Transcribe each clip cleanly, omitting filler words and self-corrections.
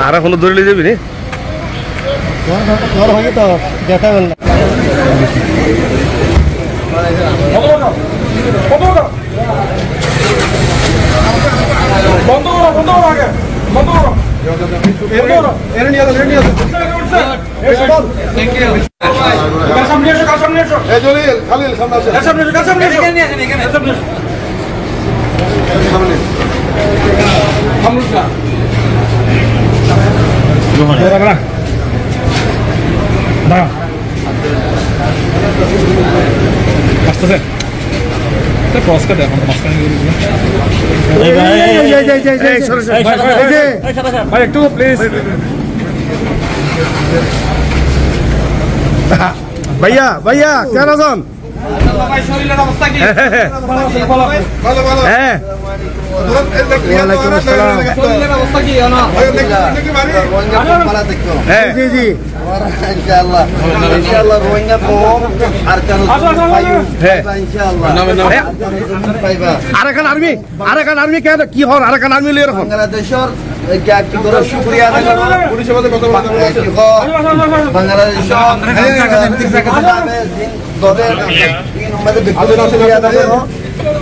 আর কোনো ধরে নিয়ে যাবি রে ঘর হয়ে তো দেখা গেল না বন্ধ করো বন্ধ করো আগে বন্ধ করো এর নিয়ে আসো থ্যাংক ইউ সামনে এসো সামনে এসো এই জলিল খালিল সামনে আসো সামনে এসো সামনে এসো এখানে এখানে সামনে এসো সামনে আমরুকা Bora, bora. Dá. Basta ver. Até posso, cadê? Vamos mostrar aí. Vai, tu, please. भैया भैया क्या नाम ভাই শরীরের অবস্থা কি ভালো ভালো হ্যাঁ ওয়ালাইকুম আসসালাম শরীরের অবস্থা কি না হ্যাঁ জি জি ইনশাআল্লাহ ইনশাআল্lah রোহিঙ্গা কম আর কেন ইনশাআল্লাহ পাইবা আরাকান আর্মি কেন কি হর আরাকান আর্মি লিয়ে রাখো বাংলাদেশের কি করে শুকরিয়া আদায় করব পুলিশের সাথে কথা বলতে বাংলাদেশের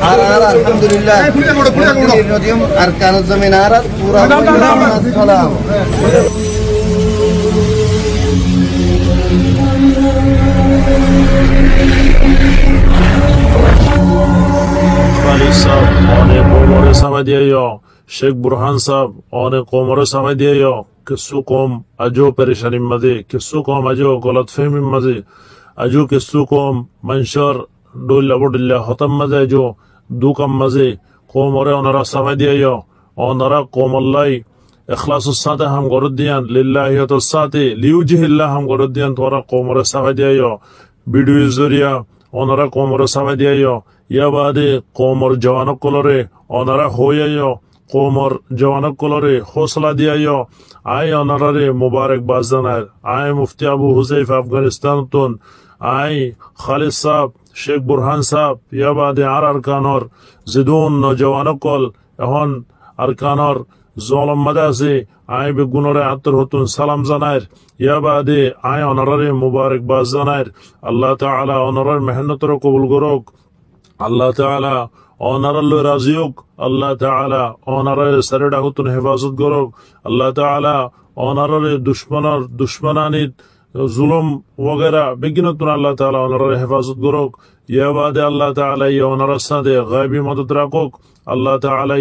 আলহামদুলিল্লাহ আর কান জমিন আর পুরা সালাম অনেক কোমরে সামাই দিয়ে শেখ বুরহান সাহেব অনেক কোমরে সামাই দিয়ে কিছু কম আজও পরেশানির মাঝে কিছু কম আজও গলত ফেমির মাঝে আজও কিছু কম মানুষের ডুল্লা বডুল্লা হতাম মাঝে আজও দুকাম মাঝে কোমরে ওনারা সামাই দিয়ে ওনারা কোমল্লাই ইখলাসুর সাথে হাম গরদ দিয়ান লিল্লাহিয়াতুর সাথে লিউজিহিল্লাহ হাম গরদ দিয়ান তোরা কোমরে সামাই দিয়ে ভিডিও জরিয়া ওনারা কোমরে সামাই দিয়ে ইয়া বাদে কোমর জওয়ানক কলরে ওনারা হইয়া কোমর জওয়ানক কলরে হৌসলা দিয়া আয় ওনারে মুবারকবাদ জানায় আয় মুফতি আবু হুজাইফ আফগানিস্তান তুন আয় খালিদ সাহেব শেখ বুরহান সাহেব ইয়া বাদে আর আরকানর জিদুন নজওয়ানক কল এখন আরকানর জলম মাদা আছে আয় বেগুনরে আত্মর হতুন সালাম জানায় ইয়া বাদে আয় ওনারে মুবারকবাদ জানায় আল্লাহ তাআলা ওনার মেহনতর কবুল করুক আল্লাহ তাআলা ওনারাল্লো রাজিউক আল্লাহ তাআলা ওনারে সারেডা হতুন হেফাজত করুক আল্লাহ তাআলা ওনারে দুশ্মনানিত জুলুম ওগেরা বেগিনতুন আল্লাহ তাআলা ওনারে হেফাজত করুক ইয়া বাদে আল্লাহ তাআলা ওনার সাথে গায়বী মদদ রাখুক আল্লাহ তাআলা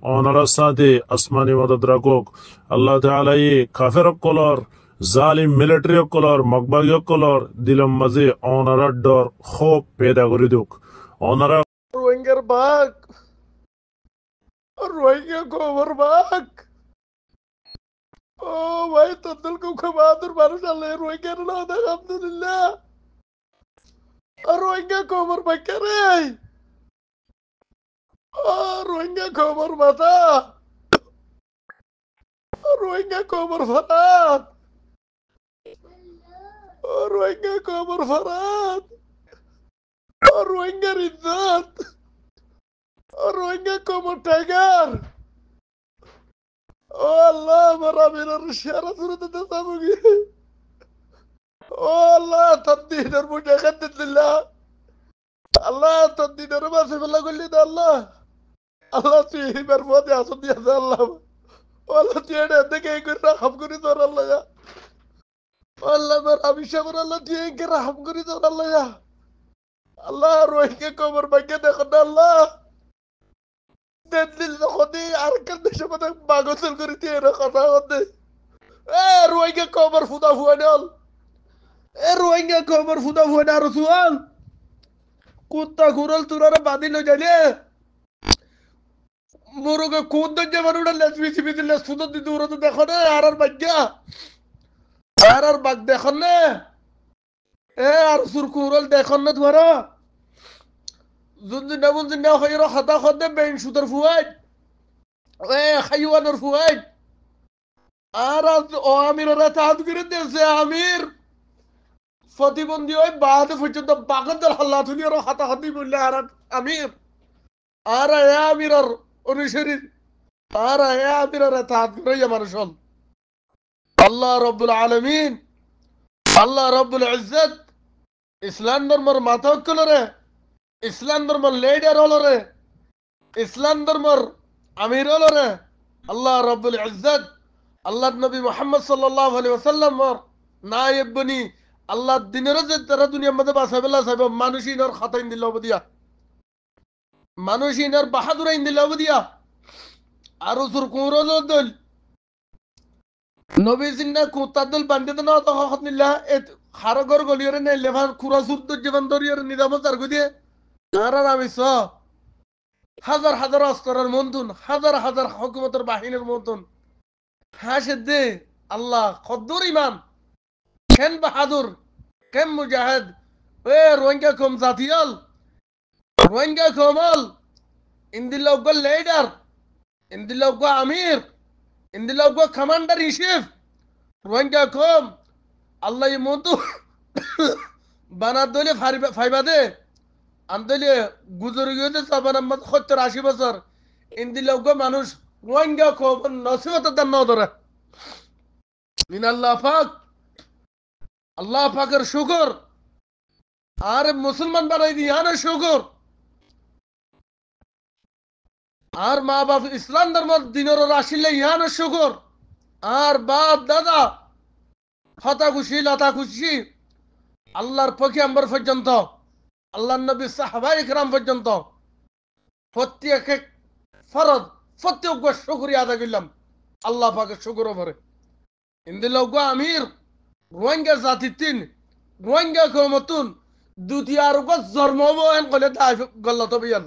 ওনার সাথে আসমানি মদদ রাখুক আল্লাহ তাআলা কাফের কলর জালিম মিলিটারি কলর মকবাগী কলর দিলম মাঝে ওনার ডর খুব পেদা করে দুক ওনারা রোহিঙ্গার বাঘ রোহিঙ্গা গোবর বাঘ ও ভাই তোদের খুব বাহাদুর মানুষ আল্লাহ রোহিঙ্গার না আলহামদুলিল্লাহ রোহিঙ্গা গোবর বাঘ রে রোহিঙ্গা গোবর মাথা রোহিঙ্গা গোবর ফারাত রোহিঙ্গা গোবর ফারাত রোহিঙ্গার ইজ্জত রোহিঙ্গা কোমর টাইগার ও আল্লাহ আমার আমিনার শেয়ারা সুরতে দেখাবি ও আল্লাহ তদ্দিনের মুজে খাতে দিল্লা আল্লাহ তদ্দিনের মাসে ফেলা করলি না আল্লাহ আল্লাহ তুই হিবার মধ্যে আসন দিয়েছে আল্লাহ আল্লাহ তুই এটা দেখে করে রাহাম করি তোর আল্লাহ আল্লাহ আমার আবিষাবর আল্লাহ তুই একে রাহাম করি তোর আল্লাহ আল্লাহ রোহিঙ্গা কবর ভাগ্যে দেখো না আল্লাহ দিল খদি আর কাল দেশে মধ্যে বাগসল করে দিয়ে কথা হতে রোহিঙ্গা কবর ফুদা ফুয়াডল রোহিঙ্গা কবর ফুদা ফুয়াডা আর সুয়াল কুত্তা ঘুরল তুরারে বাদিল জানে মোরগে কোন দজ্জা মানুষ লেসবি সিবি দিলে সুদর দিতে ওরা তো দেখো না আর বাজ্ঞা আর বাগ দেখো না আর সুরকুরল দেখো না তোমারা জুনজিনা মুনজিনা হইরো খাতা খদে বেইন সুদর ফুয়াই খাইওয়ানোর ফুয়াই আর ও আমিরের তাহাত করে দিয়েছে আমির প্রতিবন্ধী ওই বাদ পর্যন্ত বাগদল হাল্লা তুলি ওর হাতাহাতি বললে আর আমির আর এ আমিরের অনুসারী আর এ আমিরের তাহাত করে মানুষ হল আল্লাহ রব্বুল আলমিন আল্লাহ রব্বুল ইজ্জত ইসলাম ধর্মর মাথা রে ইসলাম ধর্মর লিডার হল রে ইসলাম ধর্মর আমির হল রে আল্লাহ রব্বুল ইজ্জত আল্লাহ নবী মুহাম্মদ সাল্লাল্লাহু আলাইহি ওয়াসাল্লাম নায়েব বনি আল্লাহ দিনের যে তারা দুনিয়ার মধ্যে বাঁচাবেলা চাইব মানুষইনর খাতাইন দিল দিয়া মানুষইনর বাহাদুরাইন দিল দিয়া আর সুর কুরল দল নবী সিন্না কুতাদল বান্দিত না তো হত নিল্লা এ খারগর গলিয়রে নে লেভার কুরা সুরত জীবন দরিয়র নিজাম তার গদিয়ে আর আমি স হাজার হাজার অস্ত্রের মন্তুন হাজার হাজার হুকুমতের বাহিনীর মন্তুন হাসে দে আল্লাহ কদ্দুর ইমান কেন বাহাদুর কেন মুজাহিদ এ রোহিঙ্গা কম জাতিয়াল রোহিঙ্গা কমল ইন্দিলগ লিডার ইন্দিলগ আমির ইন্দিলগ কমান্ডার ইন চিফ রোহিঙ্গা কম আল্লাহ মন্তু বানা দলে ফাইবা দে আন্দলে গুজর গিয়ে সাবান আহমদ 70-80 বছর ইন্দিলগ মানুষ রোহিঙ্গা কম নসিহত দান ন ধরে মিন আল্লাহ পাকের শুকর আর মুসলমান বানাই দিয়ান শুকর আর মা বাপ ইসলাম ধর্ম দিনের রাশিলে ইয়ান শুকর আর বাপ দাদা হতা খুশি লতা খুশি আল্লাহর পয়গম্বর পর্যন্ত আল্লাহর নবী সাহাবায়ে কেরাম পর্যন্ত প্রত্যেক ফরজ প্রত্যেক শুকরিয়া আদায় করলাম আল্লাহ পাকের শুকর উপরে ইন্দিলগ আমির রোহিঙ্গা জাতি তিন রোহিঙ্গা কমতুন দুটি আর জন্ম কলে গল্লত বিয়ান